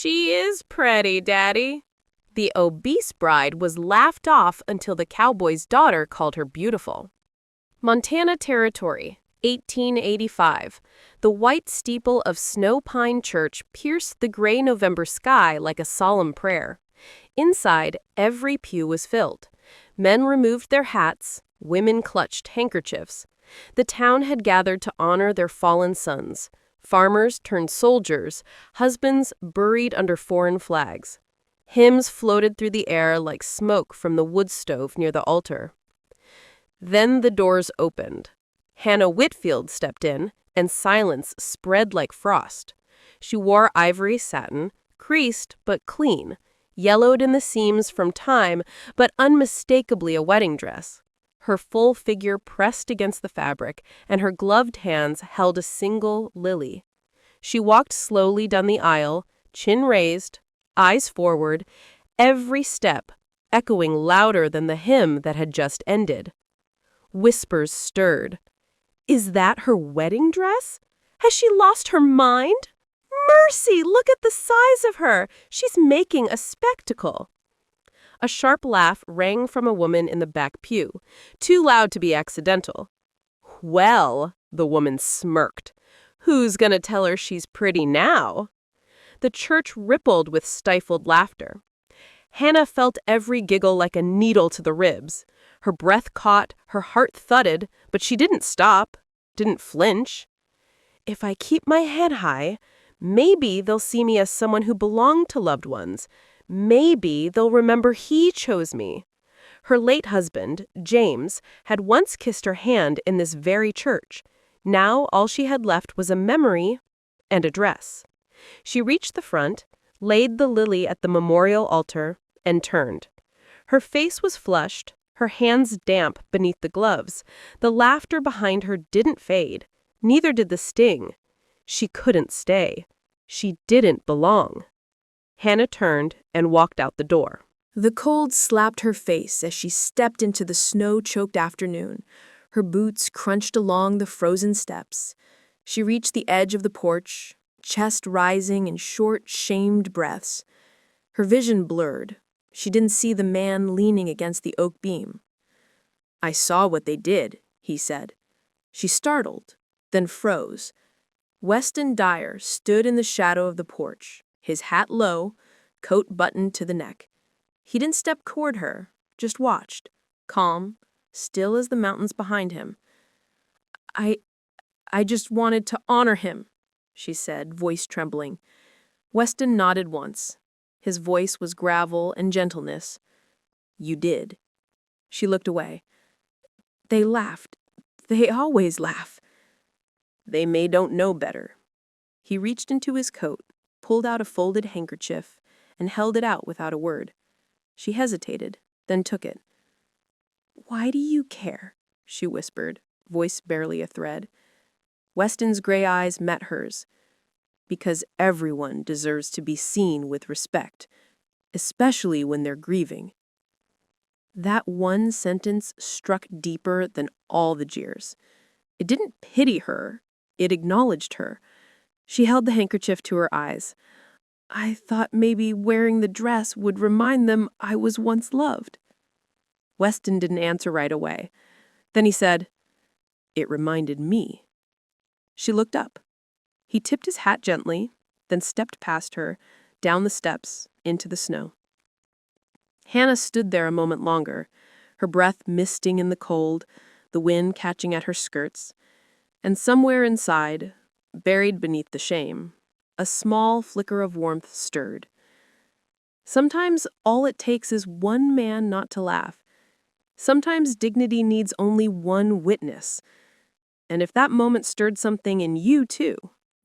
She is pretty, Daddy. The obese bride was laughed off until the cowboy's daughter called her beautiful. Montana Territory, 1885. The white steeple of Snowpine Church pierced the gray November sky like a solemn prayer. Inside, every pew was filled. Men removed their hats, women clutched handkerchiefs. The town had gathered to honor their fallen sons. Farmers turned soldiers, husbands buried under foreign flags. Hymns floated through the air like smoke from the wood stove near the altar. Then the doors opened. Hannah Whitfield stepped in, and silence spread like frost. She wore ivory satin, creased but clean, yellowed in the seams from time, but unmistakably a wedding dress. Her full figure pressed against the fabric, and her gloved hands held a single lily. She walked slowly down the aisle, chin raised, eyes forward, every step echoing louder than the hymn that had just ended. Whispers stirred. Is that her wedding dress? Has she lost her mind? Mercy, look at the size of her. She's making a spectacle. A sharp laugh rang from a woman in the back pew, too loud to be accidental. Well, the woman smirked. Who's gonna tell her she's pretty now? The church rippled with stifled laughter. Hannah felt every giggle like a needle to the ribs. Her breath caught, her heart thudded, but she didn't stop, didn't flinch. If I keep my head high, maybe they'll see me as someone who belonged to loved ones. Maybe they'll remember he chose me. Her late husband, James, had once kissed her hand in this very church. Now all she had left was a memory and a dress. She reached the front, laid the lily at the memorial altar, and turned. Her face was flushed, her hands damp beneath the gloves. The laughter behind her didn't fade. Neither did the sting. She couldn't stay. She didn't belong. Hannah turned and walked out the door. The cold slapped her face as she stepped into the snow-choked afternoon. Her boots crunched along the frozen steps. She reached the edge of the porch, chest rising in short, shamed breaths. Her vision blurred. She didn't see the man leaning against the oak beam. I saw what they did, he said. She startled, then froze. Weston Dyer stood in the shadow of the porch, his hat low, coat buttoned to the neck. He didn't step toward her, just watched, calm, still as the mountains behind him. I just wanted to honor him, she said, voice trembling. Weston nodded once. His voice was gravel and gentleness. You did. She looked away. They laughed. They always laugh. They don't know better. He reached into his coat, pulled out a folded handkerchief, and held it out without a word. She hesitated, then took it. Why do you care? She whispered, voice barely a thread. Weston's gray eyes met hers. Because everyone deserves to be seen with respect, especially when they're grieving. That one sentence struck deeper than all the jeers. It didn't pity her, it acknowledged her. She held the handkerchief to her eyes. I thought maybe wearing the dress would remind them I was once loved. Weston didn't answer right away. Then he said, It reminded me. She looked up. He tipped his hat gently, then stepped past her, down the steps, into the snow. Hannah stood there a moment longer, her breath misting in the cold, the wind catching at her skirts, and somewhere inside, buried beneath the shame, a small flicker of warmth stirred. Sometimes all it takes is one man not to laugh. Sometimes dignity needs only one witness. And if that moment stirred something in you, too,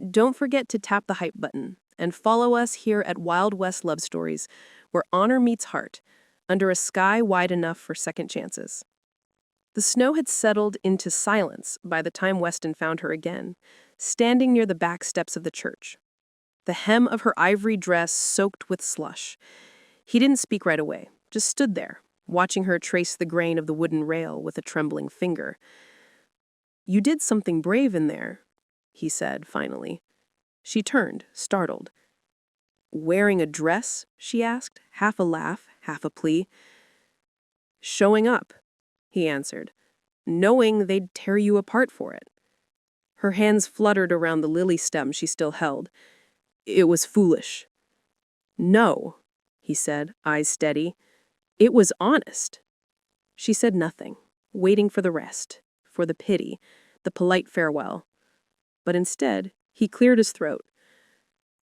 don't forget to tap the hype button and follow us here at Wild West Love Stories, where honor meets heart, under a sky wide enough for second chances. The snow had settled into silence by the time Weston found her again, standing near the back steps of the church. The hem of her ivory dress soaked with slush. He didn't speak right away, just stood there, watching her trace the grain of the wooden rail with a trembling finger. You did something brave in there, he said, finally. She turned, startled. Wearing a dress? She asked, half a laugh, half a plea. Showing up, he answered, knowing they'd tear you apart for it. Her hands fluttered around the lily stem she still held. It was foolish. No, he said, eyes steady. It was honest. She said nothing, waiting for the rest, for the pity, the polite farewell. But instead, he cleared his throat.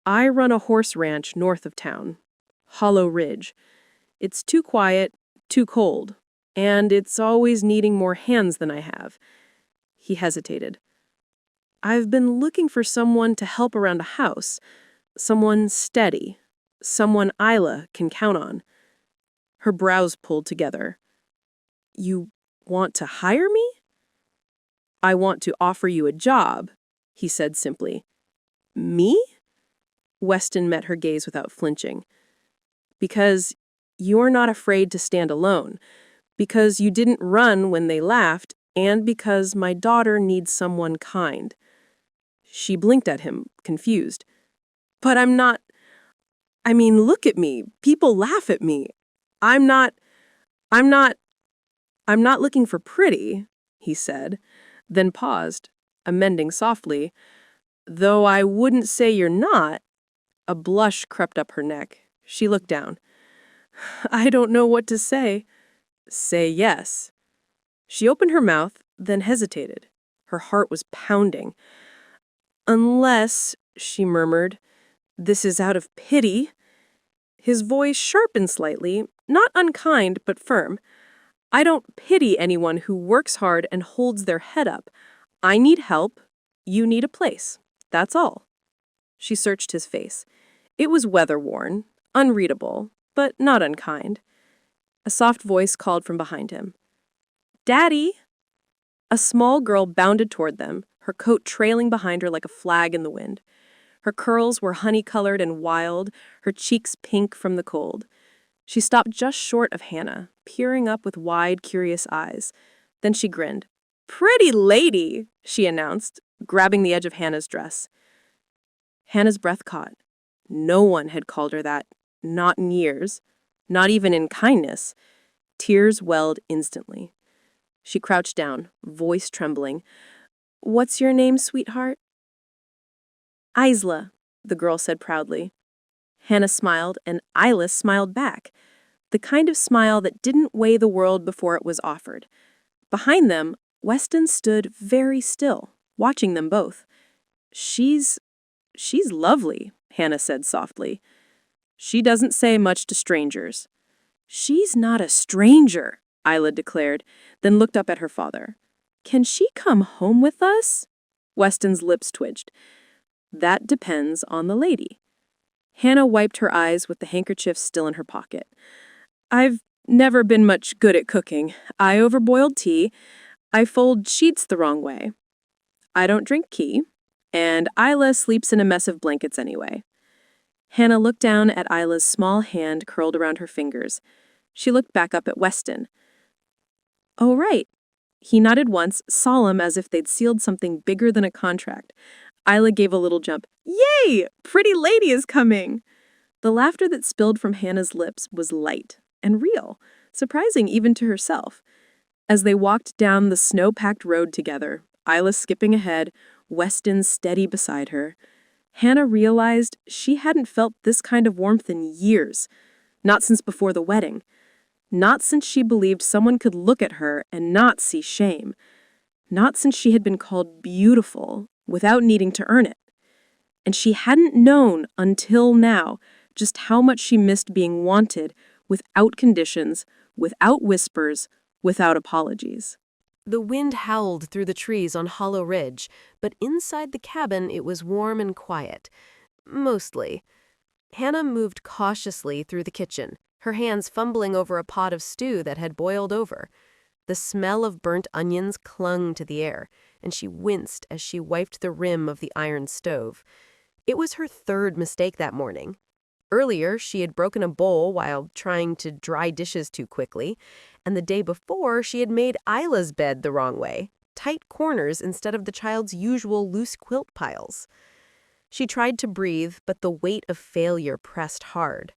I run a horse ranch north of town, Hollow Ridge. It's too quiet, too cold, and it's always needing more hands than I have. He hesitated. I've been looking for someone to help around a house, someone steady, someone Isla can count on. Her brows pulled together. You want to hire me? I want to offer you a job, he said simply. Me? Weston met her gaze without flinching. Because you're not afraid to stand alone, because you didn't run when they laughed, and because my daughter needs someone kind. She blinked at him, confused. But I'm not... look at me. People laugh at me. I'm not looking for pretty, he said, then paused, amending softly. Though I wouldn't say you're not. A blush crept up her neck. She looked down. I don't know what to say. Say yes. She opened her mouth, then hesitated. Her heart was pounding. Unless, she murmured, this is out of pity. His voice sharpened slightly, not unkind but firm. I don't pity anyone who works hard and holds their head up. I need help. You need a place. That's all. She searched his face. It was weather-worn, unreadable, but not unkind. A soft voice called from behind him. Daddy! A small girl bounded toward them, her coat trailing behind her like a flag in the wind. Her curls were honey-colored and wild, her cheeks pink from the cold. She stopped just short of Hannah, peering up with wide, curious eyes. Then she grinned. Pretty lady, she announced, grabbing the edge of Hannah's dress. Hannah's breath caught. No one had called her that, not in years, not even in kindness. Tears welled instantly. She crouched down, voice trembling. What's your name, sweetheart? Isla, the girl said proudly. Hannah smiled, and Isla smiled back, the kind of smile that didn't weigh the world before it was offered. Behind them, Weston stood very still, watching them both. She's lovely, Hannah said softly. She doesn't say much to strangers. She's not a stranger, Isla declared, then looked up at her father. Can she come home with us? Weston's lips twitched. That depends on the lady. Hannah wiped her eyes with the handkerchief still in her pocket. I've never been much good at cooking. I overboiled tea. I fold sheets the wrong way. I don't drink tea. And Isla sleeps in a mess of blankets anyway. Hannah looked down at Isla's small hand curled around her fingers. She looked back up at Weston. Oh, right. He nodded once, solemn as if they'd sealed something bigger than a contract. Isla gave a little jump. Yay! Pretty lady is coming! The laughter that spilled from Hannah's lips was light and real, surprising even to herself. As they walked down the snow-packed road together, Isla skipping ahead, Weston steady beside her, Hannah realized she hadn't felt this kind of warmth in years, not since before the wedding, not since she believed someone could look at her and not see shame, not since she had been called beautiful without needing to earn it. And she hadn't known until now just how much she missed being wanted without conditions, without whispers, without apologies. The wind howled through the trees on Hollow Ridge, but inside the cabin it was warm and quiet. Mostly. Hannah moved cautiously through the kitchen, her hands fumbling over a pot of stew that had boiled over. The smell of burnt onions clung to the air, and she winced as she wiped the rim of the iron stove. It was her third mistake that morning. Earlier, she had broken a bowl while trying to dry dishes too quickly, and the day before, she had made Isla's bed the wrong way, tight corners instead of the child's usual loose quilt piles. She tried to breathe, but the weight of failure pressed hard.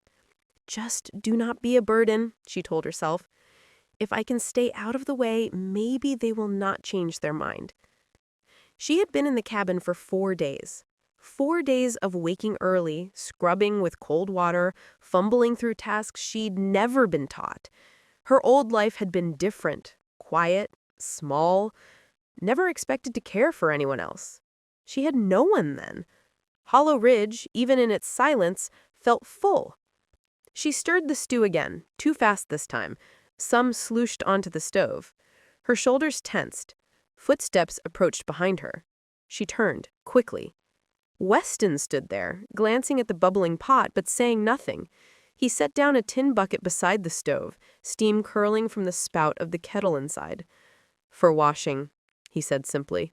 Just do not be a burden, she told herself. If I can stay out of the way, maybe they will not change their mind. She had been in the cabin for 4 days. 4 days of waking early, scrubbing with cold water, fumbling through tasks she'd never been taught. Her old life had been different, quiet, small, never expected to care for anyone else. She had no one then. Hollow Ridge, even in its silence, felt full. She stirred the stew again, too fast this time. Some slooshed onto the stove. Her shoulders tensed. Footsteps approached behind her. She turned, quickly. Weston stood there, glancing at the bubbling pot but saying nothing. He set down a tin bucket beside the stove, steam curling from the spout of the kettle inside. "For washing," he said simply.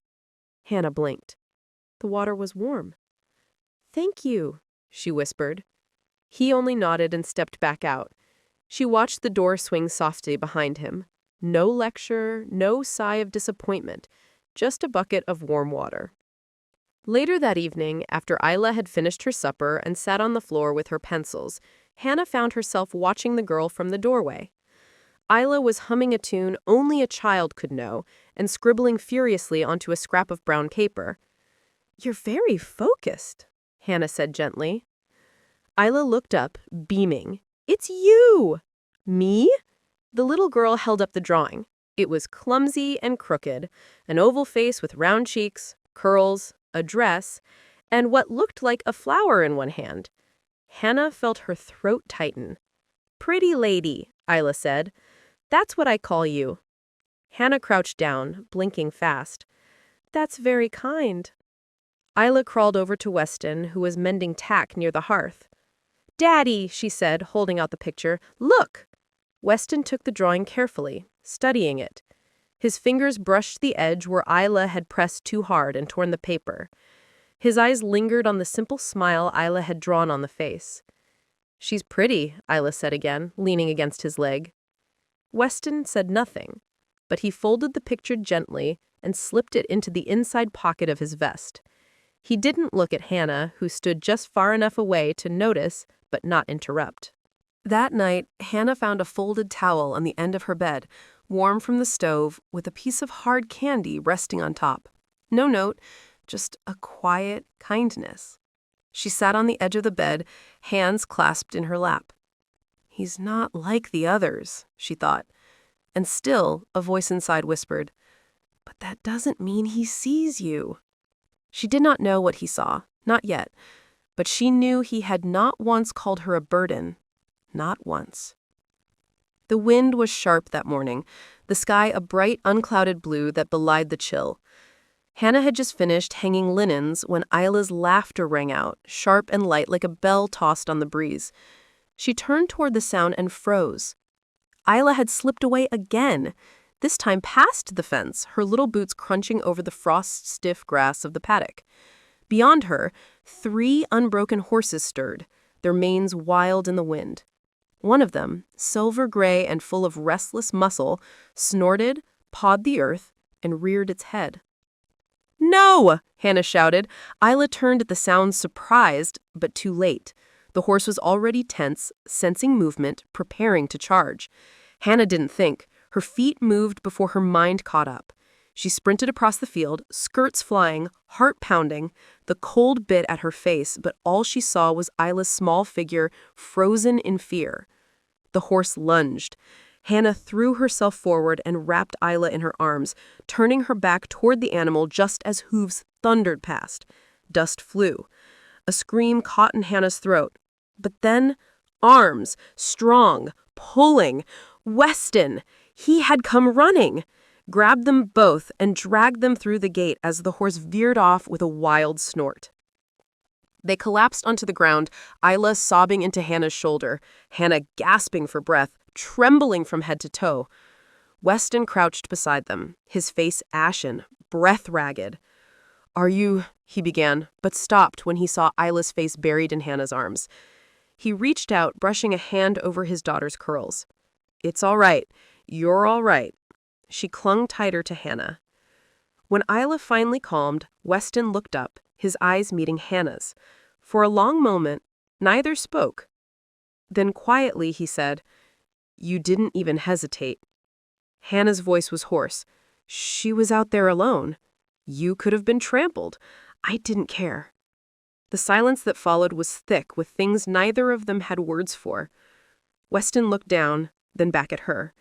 Hannah blinked. The water was warm. "Thank you," she whispered. He only nodded and stepped back out. She watched the door swing softly behind him. No lecture, no sigh of disappointment, just a bucket of warm water. Later that evening, after Isla had finished her supper and sat on the floor with her pencils, Hannah found herself watching the girl from the doorway. Isla was humming a tune only a child could know and scribbling furiously onto a scrap of brown paper. "You're very focused," Hannah said gently. Isla looked up, beaming. "It's you!" "Me?" The little girl held up the drawing. It was clumsy and crooked, an oval face with round cheeks, curls, a dress, and what looked like a flower in one hand. Hannah felt her throat tighten. "Pretty lady," Isla said. "That's what I call you." Hannah crouched down, blinking fast. "That's very kind." Isla crawled over to Weston, who was mending tack near the hearth. "Daddy," she said, holding out the picture, "look!" Weston took the drawing carefully, studying it. His fingers brushed the edge where Isla had pressed too hard and torn the paper. His eyes lingered on the simple smile Isla had drawn on the face. "She's pretty," Isla said again, leaning against his leg. Weston said nothing, but he folded the picture gently and slipped it into the inside pocket of his vest. He didn't look at Hannah, who stood just far enough away to notice but not interrupt. That night, Hannah found a folded towel on the end of her bed, warm from the stove, with a piece of hard candy resting on top. No note, just a quiet kindness. She sat on the edge of the bed, hands clasped in her lap. "He's not like the others," she thought. And still, a voice inside whispered, "But that doesn't mean he sees you." She did not know what he saw, not yet, but she knew he had not once called her a burden. Not once. The wind was sharp that morning, the sky a bright, unclouded blue that belied the chill. Hannah had just finished hanging linens when Isla's laughter rang out, sharp and light like a bell tossed on the breeze. She turned toward the sound and froze. Isla had slipped away again, this time past the fence, her little boots crunching over the frost-stiff grass of the paddock. Beyond her, 3 unbroken horses stirred, their manes wild in the wind. One of them, silver gray and full of restless muscle, snorted, pawed the earth, and reared its head. "No!" Hannah shouted. Isla turned at the sound, surprised, but too late. The horse was already tense, sensing movement, preparing to charge. Hannah didn't think. Her feet moved before her mind caught up. She sprinted across the field, skirts flying, heart pounding, the cold bit at her face, but all she saw was Isla's small figure, frozen in fear. The horse lunged. Hannah threw herself forward and wrapped Isla in her arms, turning her back toward the animal just as hooves thundered past. Dust flew. A scream caught in Hannah's throat. But then, arms, strong, pulling. Weston! He had come running! Grabbed them both and dragged them through the gate as the horse veered off with a wild snort. They collapsed onto the ground, Isla sobbing into Hannah's shoulder, Hannah gasping for breath, trembling from head to toe. Weston crouched beside them, his face ashen, breath ragged. "Are you—" he began, but stopped when he saw Isla's face buried in Hannah's arms. He reached out, brushing a hand over his daughter's curls. "It's all right. You're all right." She clung tighter to Hannah. When Isla finally calmed, Weston looked up, his eyes meeting Hannah's. For a long moment, neither spoke. Then quietly he said, "You didn't even hesitate." Hannah's voice was hoarse. "She was out there alone. You could have been trampled. I didn't care." The silence that followed was thick with things neither of them had words for. Weston looked down, then back at her.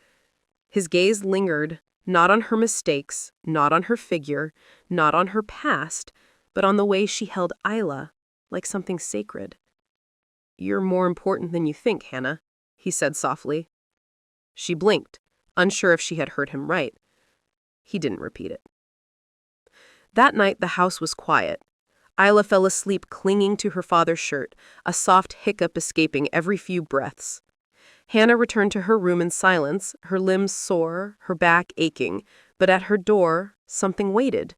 His gaze lingered, not on her mistakes, not on her figure, not on her past, but on the way she held Isla, like something sacred. "You're more important than you think, Hannah," he said softly. She blinked, unsure if she had heard him right. He didn't repeat it. That night the house was quiet. Isla fell asleep clinging to her father's shirt, a soft hiccup escaping every few breaths. Hannah returned to her room in silence, her limbs sore, her back aching, but at her door something waited.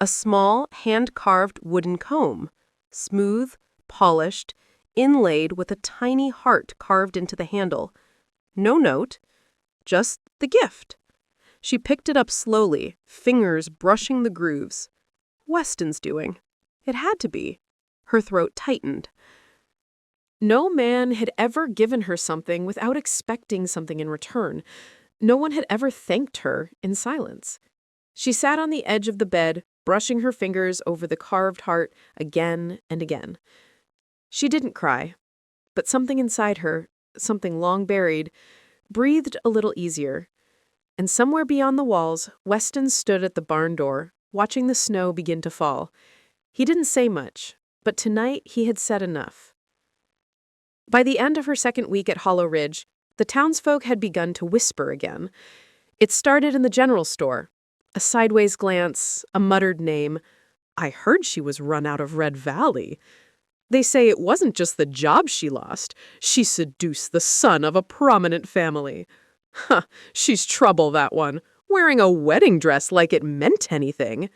A small, hand-carved wooden comb, smooth, polished, inlaid with a tiny heart carved into the handle. No note, just the gift. She picked it up slowly, fingers brushing the grooves. Weston's doing. It had to be. Her throat tightened. No man had ever given her something without expecting something in return. No one had ever thanked her in silence. She sat on the edge of the bed, brushing her fingers over the carved heart again and again. She didn't cry, but something inside her, something long buried, breathed a little easier. And somewhere beyond the walls, Weston stood at the barn door, watching the snow begin to fall. He didn't say much, but tonight he had said enough. By the end of her second week at Hollow Ridge, the townsfolk had begun to whisper again. It started in the general store. A sideways glance, a muttered name. "I heard she was run out of Red Valley. They say it wasn't just the job she lost. She seduced the son of a prominent family. Huh, she's trouble, that one, wearing a wedding dress like it meant anything."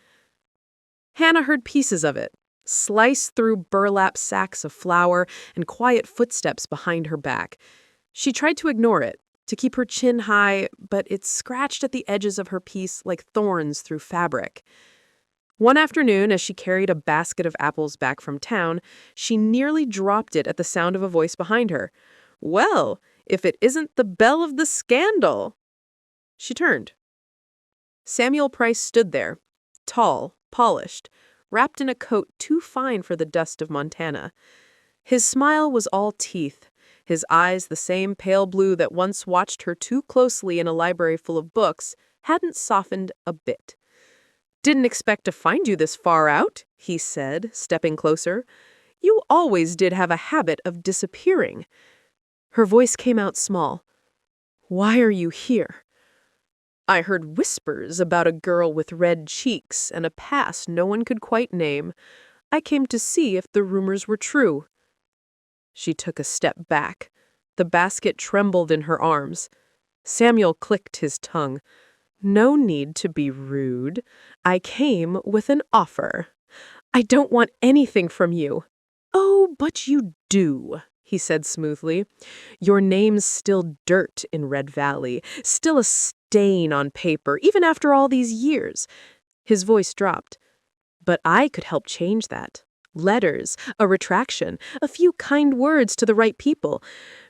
Hannah heard pieces of it, sliced through burlap sacks of flour and quiet footsteps behind her back. She tried to ignore it, to keep her chin high, but it scratched at the edges of her piece like thorns through fabric. One afternoon, as she carried a basket of apples back from town, she nearly dropped it at the sound of a voice behind her. "Well, if it isn't the belle of the scandal!" She turned. Samuel Price stood there, tall, polished, wrapped in a coat too fine for the dust of Montana. His smile was all teeth, his eyes the same pale blue that once watched her too closely in a library full of books, hadn't softened a bit. "Didn't expect to find you this far out," he said, stepping closer. "You always did have a habit of disappearing." Her voice came out small. "Why are you here?" "I heard whispers about a girl with red cheeks and a past no one could quite name. I came to see if the rumors were true." She took a step back. The basket trembled in her arms. Samuel clicked his tongue. "No need to be rude. I came with an offer. I don't want anything from you." "Oh, but you do," he said smoothly. "Your name's still dirt in Red Valley, still a stain on paper, even after all these years." His voice dropped. "But I could help change that. Letters, a retraction, a few kind words to the right people,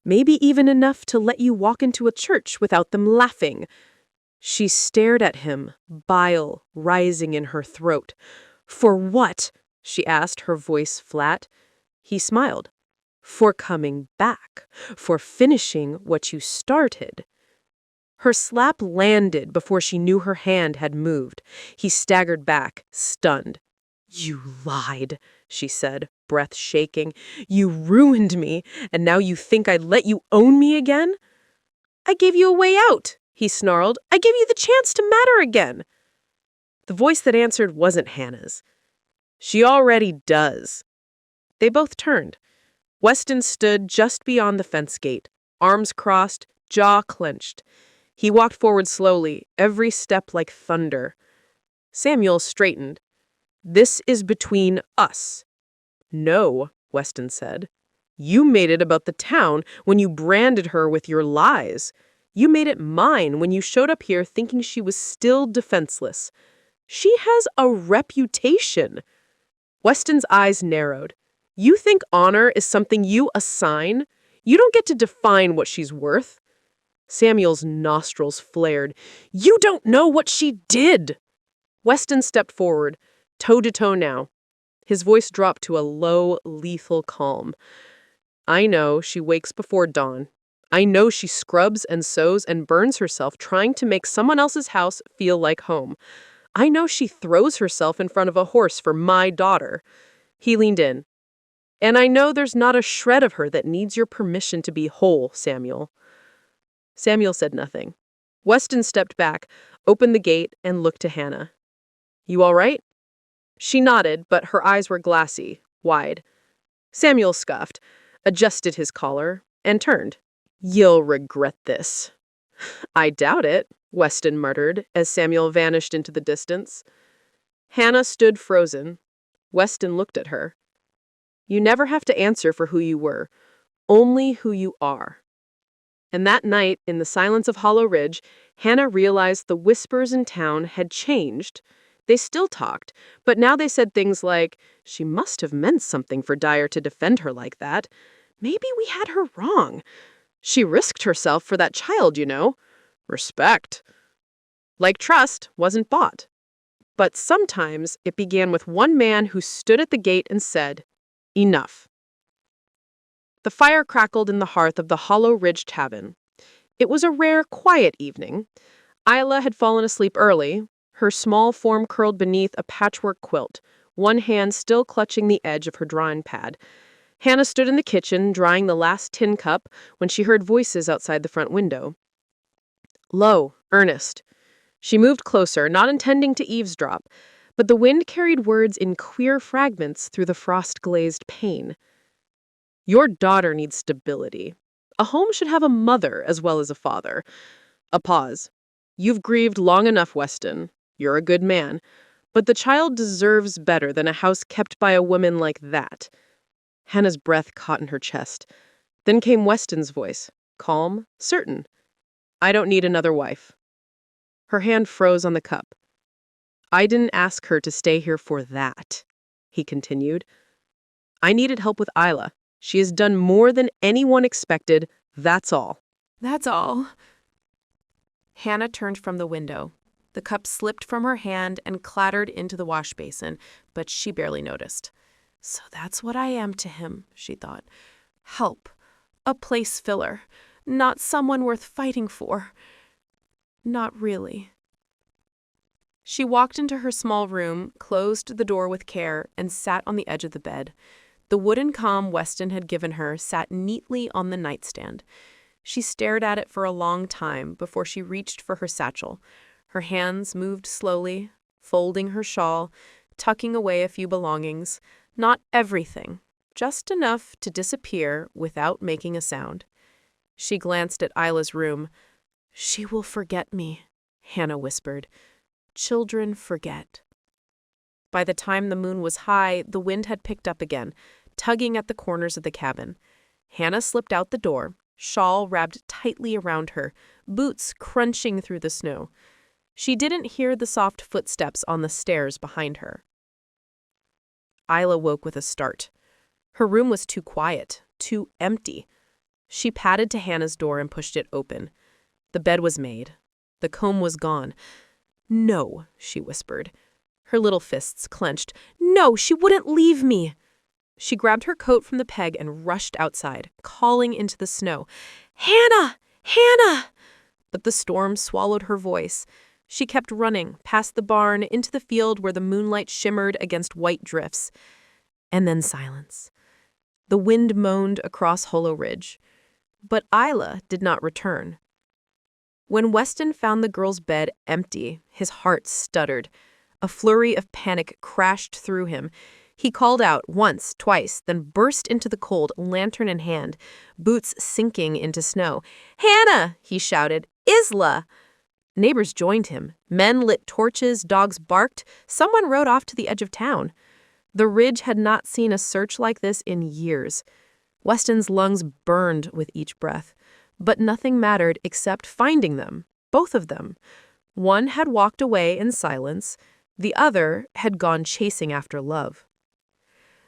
maybe even enough to let you walk into a church without them laughing." She stared at him, bile rising in her throat. "For what?" she asked, her voice flat. He smiled. "For coming back, for finishing what you started." Her slap landed before she knew her hand had moved. He staggered back, stunned. "You lied," she said, breath shaking. "You ruined me, and now you think I'd let you own me again?" "I gave you a way out," he snarled. "I gave you the chance to matter again." The voice that answered wasn't Hannah's. "She already does." They both turned. Weston stood just beyond the fence gate, arms crossed, jaw clenched. He walked forward slowly, every step like thunder. Samuel straightened. "This is between us." "No," Weston said. "You made it about the town when you branded her with your lies. You made it mine when you showed up here thinking she was still defenseless. She has a reputation." Weston's eyes narrowed. You think honor is something you assign? You don't get to define what she's worth. Samuel's nostrils flared. You don't know what she did! Weston stepped forward, toe-to-toe now. His voice dropped to a low, lethal calm. I know she wakes before dawn. I know she scrubs and sews and burns herself trying to make someone else's house feel like home. I know she throws herself in front of a horse for my daughter. He leaned in. And I know there's not a shred of her that needs your permission to be whole, Samuel. Samuel said nothing. Weston stepped back, opened the gate, and looked to Hannah. You all right? She nodded, but her eyes were glassy, wide. Samuel scoffed, adjusted his collar, and turned. You'll regret this. I doubt it, Weston muttered as Samuel vanished into the distance. Hannah stood frozen. Weston looked at her. You never have to answer for who you were, only who you are. And that night, in the silence of Hollow Ridge, Hannah realized the whispers in town had changed. They still talked, but now they said things like, she must have meant something for Dyer to defend her like that. Maybe we had her wrong. She risked herself for that child, you know. Respect. Like trust wasn't bought. But sometimes it began with one man who stood at the gate and said, enough. The fire crackled in the hearth of the Hollow Ridge Tavern. It was a rare, quiet evening. Isla had fallen asleep early, her small form curled beneath a patchwork quilt, one hand still clutching the edge of her drawing pad. Hannah stood in the kitchen, drying the last tin cup, when she heard voices outside the front window. Low, earnest. She moved closer, not intending to eavesdrop, but the wind carried words in queer fragments through the frost-glazed pane. Your daughter needs stability. A home should have a mother as well as a father. A pause. You've grieved long enough, Weston. You're a good man. But the child deserves better than a house kept by a woman like that. Hannah's breath caught in her chest. Then came Weston's voice, calm, certain. I don't need another wife. Her hand froze on the cup. I didn't ask her to stay here for that, he continued. I needed help with Isla. She has done more than anyone expected, that's all. That's all. Hannah turned from the window. The cup slipped from her hand and clattered into the wash basin, but she barely noticed. So that's what I am to him, she thought. Help. A place filler. Not someone worth fighting for. Not really. She walked into her small room, closed the door with care, and sat on the edge of the bed. The wooden comb Weston had given her sat neatly on the nightstand. She stared at it for a long time before she reached for her satchel. Her hands moved slowly, folding her shawl, tucking away a few belongings. Not everything, just enough to disappear without making a sound. She glanced at Isla's room. She will forget me, Hannah whispered. Children forget. By the time the moon was high, the wind had picked up again, tugging at the corners of the cabin. Hannah slipped out the door, shawl wrapped tightly around her, boots crunching through the snow. She didn't hear the soft footsteps on the stairs behind her. Isla woke with a start. Her room was too quiet, too empty. She padded to Hannah's door and pushed it open. The bed was made. The comb was gone. No, she whispered. Her little fists clenched. No, she wouldn't leave me. She grabbed her coat from the peg and rushed outside, calling into the snow. Hannah! Hannah! But the storm swallowed her voice. She kept running, past the barn, into the field where the moonlight shimmered against white drifts. And then silence. The wind moaned across Hollow Ridge. But Isla did not return. When Weston found the girl's bed empty, his heart stuttered. A flurry of panic crashed through him. He called out once, twice, then burst into the cold, lantern in hand, boots sinking into snow. Hannah, he shouted. Isla! Neighbors joined him. Men lit torches, dogs barked. Someone rode off to the edge of town. The ridge had not seen a search like this in years. Weston's lungs burned with each breath. But nothing mattered except finding them, both of them. One had walked away in silence. The other had gone chasing after love.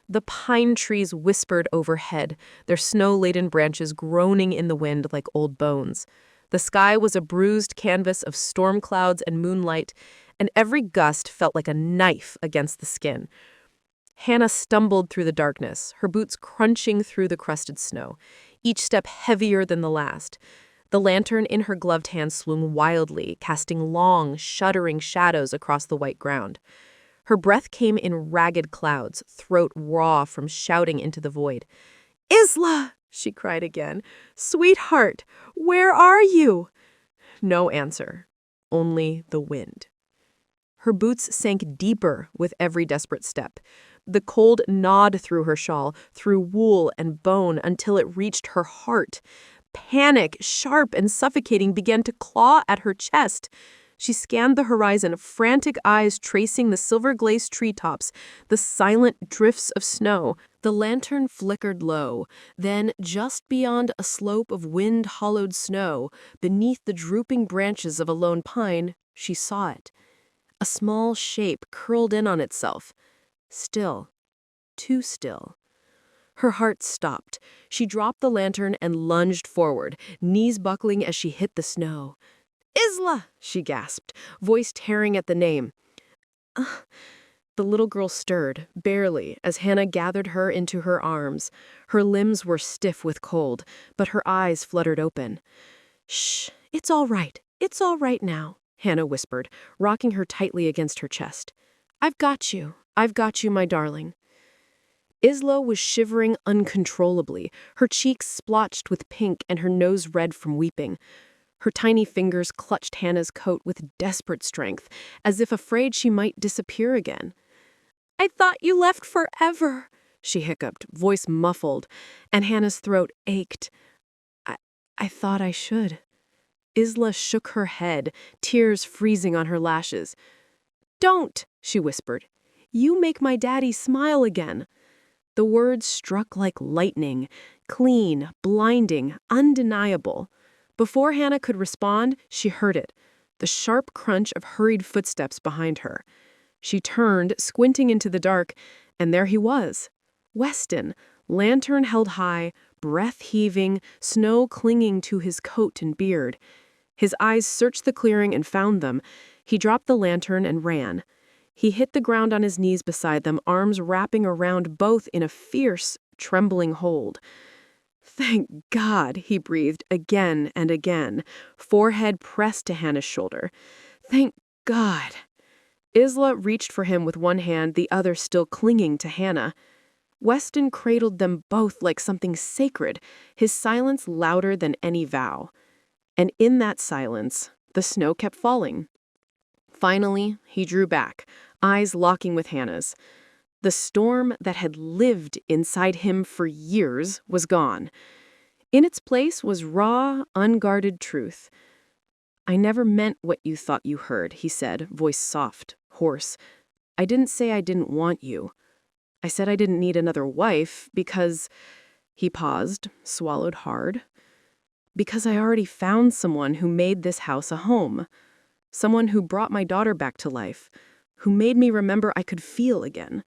The pine trees whispered overhead, their snow-laden branches groaning in the wind like old bones. The sky was a bruised canvas of storm clouds and moonlight, and every gust felt like a knife against the skin. Hannah stumbled through the darkness, her boots crunching through the crusted snow, each step heavier than the last. The lantern in her gloved hand swung wildly, casting long, shuddering shadows across the white ground. Her breath came in ragged clouds, throat raw from shouting into the void. "Isla!" she cried again. "Sweetheart, where are you?" No answer, only the wind. Her boots sank deeper with every desperate step. The cold gnawed through her shawl, through wool and bone, until it reached her heart. Panic, sharp and suffocating, began to claw at her chest. She scanned the horizon, frantic eyes tracing the silver-glazed treetops, the silent drifts of snow. The lantern flickered low. Then, just beyond a slope of wind-hollowed snow, beneath the drooping branches of a lone pine, she saw it. A small shape curled in on itself. Still. Too still. Her heart stopped. She dropped the lantern and lunged forward, knees buckling as she hit the snow. "Isla!" she gasped, voice tearing at the name. The little girl stirred, barely, as Hannah gathered her into her arms. Her limbs were stiff with cold, but her eyes fluttered open. "Shh, it's all right now," Hannah whispered, rocking her tightly against her chest. I've got you, my darling." Isla was shivering uncontrollably, her cheeks splotched with pink and her nose red from weeping. Her tiny fingers clutched Hannah's coat with desperate strength, as if afraid she might disappear again. "I thought you left forever," she hiccuped, voice muffled, and Hannah's throat ached. I thought I should." Isla shook her head, tears freezing on her lashes. "Don't," she whispered. "You make my daddy smile again." The words struck like lightning, clean, blinding, undeniable. Before Hannah could respond, she heard it, the sharp crunch of hurried footsteps behind her. She turned, squinting into the dark, and there he was. Weston, lantern held high, breath heaving, snow clinging to his coat and beard. His eyes searched the clearing and found them. He dropped the lantern and ran. He hit the ground on his knees beside them, arms wrapping around both in a fierce, trembling hold. "Thank God," he breathed again and again, forehead pressed to Hannah's shoulder. "Thank God." Isla reached for him with one hand, the other still clinging to Hannah. Weston cradled them both like something sacred, his silence louder than any vow. And in that silence, the snow kept falling. Finally, he drew back, eyes locking with Hannah's. The storm that had lived inside him for years was gone. In its place was raw, unguarded truth. "I never meant what you thought you heard," he said, voice soft, hoarse. "I didn't say I didn't want you. I said I didn't need another wife because—" He paused, swallowed hard. "Because I already found someone who made this house a home. Someone who brought my daughter back to life, who made me remember I could feel again."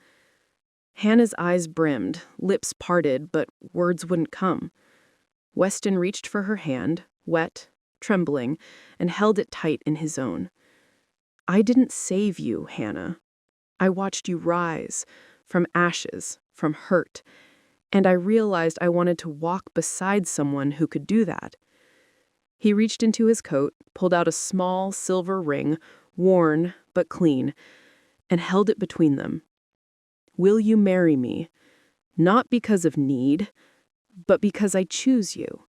Hannah's eyes brimmed, lips parted, but words wouldn't come. Weston reached for her hand, wet, trembling, and held it tight in his own. "I didn't save you, Hannah. I watched you rise, from ashes, from hurt, and I realized I wanted to walk beside someone who could do that." He reached into his coat, pulled out a small silver ring, worn but clean, and held it between them. "Will you marry me? Not because of need, but because I choose you."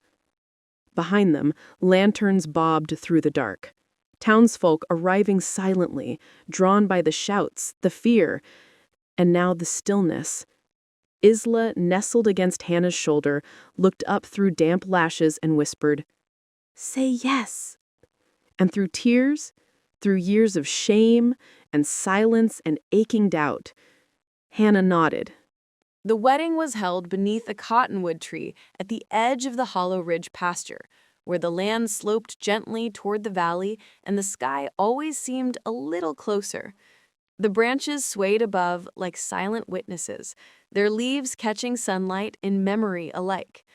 Behind them, lanterns bobbed through the dark. Townsfolk arriving silently, drawn by the shouts, the fear, and now the stillness. Isla, nestled against Hannah's shoulder, looked up through damp lashes and whispered, "Say yes." And through tears, through years of shame and silence and aching doubt, Hannah nodded. The wedding was held beneath a cottonwood tree at the edge of the Hollow Ridge pasture, where the land sloped gently toward the valley and the sky always seemed a little closer. The branches swayed above like silent witnesses, their leaves catching sunlight in memory alike.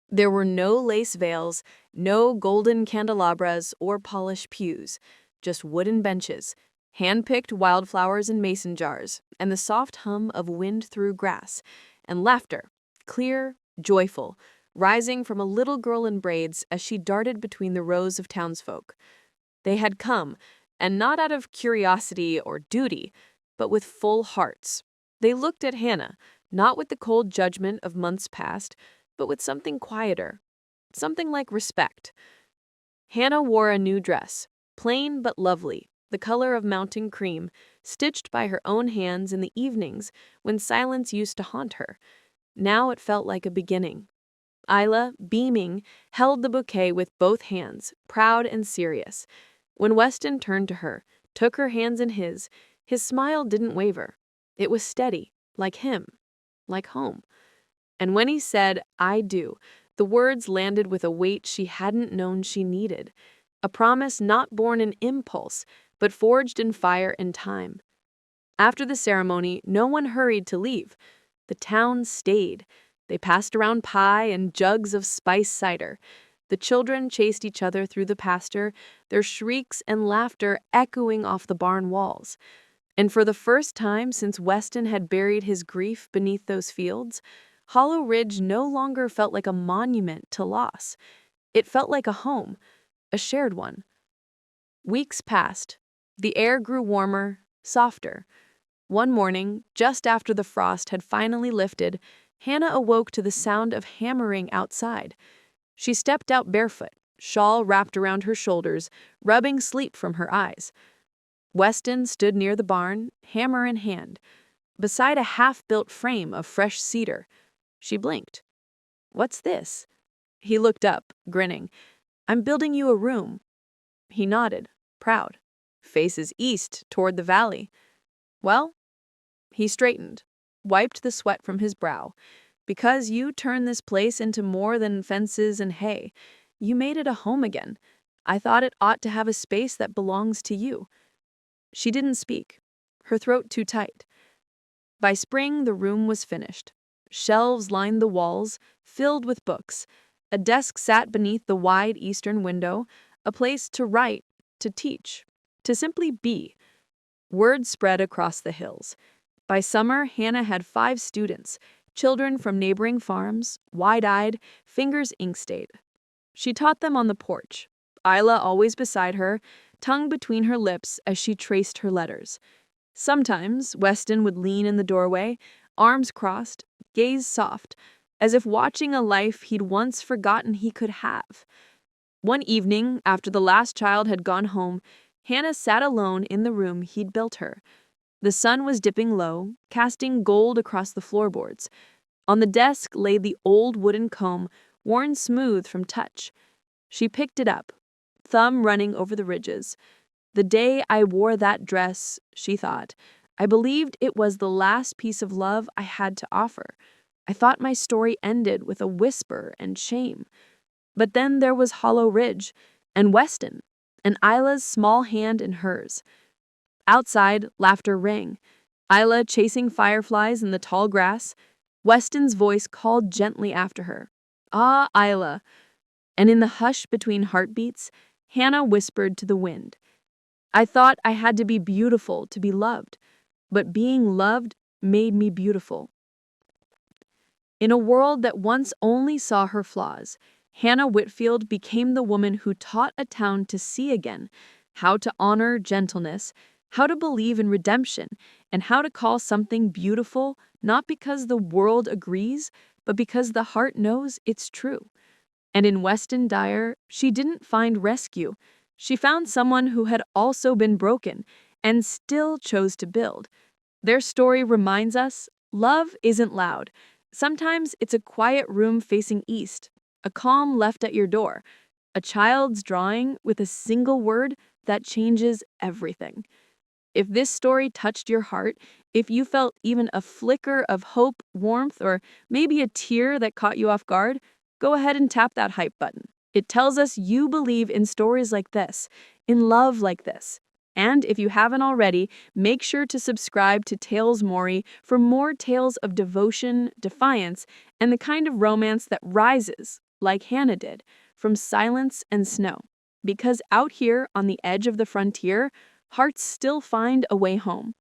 There were no lace veils, no golden candelabras or polished pews, just wooden benches, hand-picked wildflowers in mason jars, and the soft hum of wind through grass, and laughter, clear, joyful, rising from a little girl in braids as she darted between the rows of townsfolk. They had come, and not out of curiosity or duty, but with full hearts. They looked at Hannah, not with the cold judgment of months past, but with something quieter, something like respect. Hannah wore a new dress, plain but lovely, the color of mountain cream, stitched by her own hands in the evenings when silence used to haunt her. Now it felt like a beginning. Isla, beaming, held the bouquet with both hands, proud and serious. When Weston turned to her, took her hands in his smile didn't waver. It was steady, like him, like home. And when he said, "I do," the words landed with a weight she hadn't known she needed. A promise not born in impulse, but forged in fire and time. After the ceremony, no one hurried to leave. The town stayed. They passed around pie and jugs of spice cider. The children chased each other through the pasture, their shrieks and laughter echoing off the barn walls. And for the first time since Weston had buried his grief beneath those fields, Hollow Ridge no longer felt like a monument to loss. It felt like a home, a shared one. Weeks passed. The air grew warmer, softer. One morning, just after the frost had finally lifted, Hannah awoke to the sound of hammering outside. She stepped out barefoot, shawl wrapped around her shoulders, rubbing sleep from her eyes. Weston stood near the barn, hammer in hand, beside a half-built frame of fresh cedar. She blinked. "What's this?" He looked up, grinning. "I'm building you a room." He nodded, proud. Faces east, toward the valley. "Well?" He straightened, wiped the sweat from his brow. "Because you turned this place into more than fences and hay. You made it a home again. I thought it ought to have a space that belongs to you." She didn't speak, her throat too tight. By spring, the room was finished. Shelves lined the walls, filled with books. A desk sat beneath the wide eastern window, a place to write, to teach, to simply be. Word spread across the hills. By summer, Hannah had 5 students, children from neighboring farms, wide-eyed, fingers ink-stained. She taught them on the porch, Isla always beside her, tongue between her lips as she traced her letters. Sometimes Weston would lean in the doorway, arms crossed, gaze soft, as if watching a life he'd once forgotten he could have. One evening, after the last child had gone home, Hannah sat alone in the room he'd built her. The sun was dipping low, casting gold across the floorboards. On the desk lay the old wooden comb, worn smooth from touch. She picked it up, thumb running over the ridges. "The day I wore that dress," she thought, "I believed it was the last piece of love I had to offer. I thought my story ended with a whisper and shame. But then there was Hollow Ridge, and Weston, and Isla's small hand in hers." Outside, laughter rang. Isla chasing fireflies in the tall grass. Weston's voice called gently after her. "Ah, Isla." And in the hush between heartbeats, Hannah whispered to the wind, "I thought I had to be beautiful to be loved, but being loved made me beautiful." In a world that once only saw her flaws, Hannah Whitfield became the woman who taught a town to see again, how to honor gentleness, how to believe in redemption, and how to call something beautiful not because the world agrees, but because the heart knows it's true. And in Weston Dyer, she didn't find rescue. She found someone who had also been broken and still chose to build. Their story reminds us love isn't loud. Sometimes it's a quiet room facing east, a calm left at your door, a child's drawing with a single word that changes everything. If this story touched your heart, if you felt even a flicker of hope, warmth, or maybe a tear that caught you off guard, go ahead and tap that hype button. It tells us you believe in stories like this, in love like this. And if you haven't already, make sure to subscribe to Tales Maury for more tales of devotion, defiance, and the kind of romance that rises, like Hannah did, from silence and snow. Because out here on the edge of the frontier, hearts still find a way home.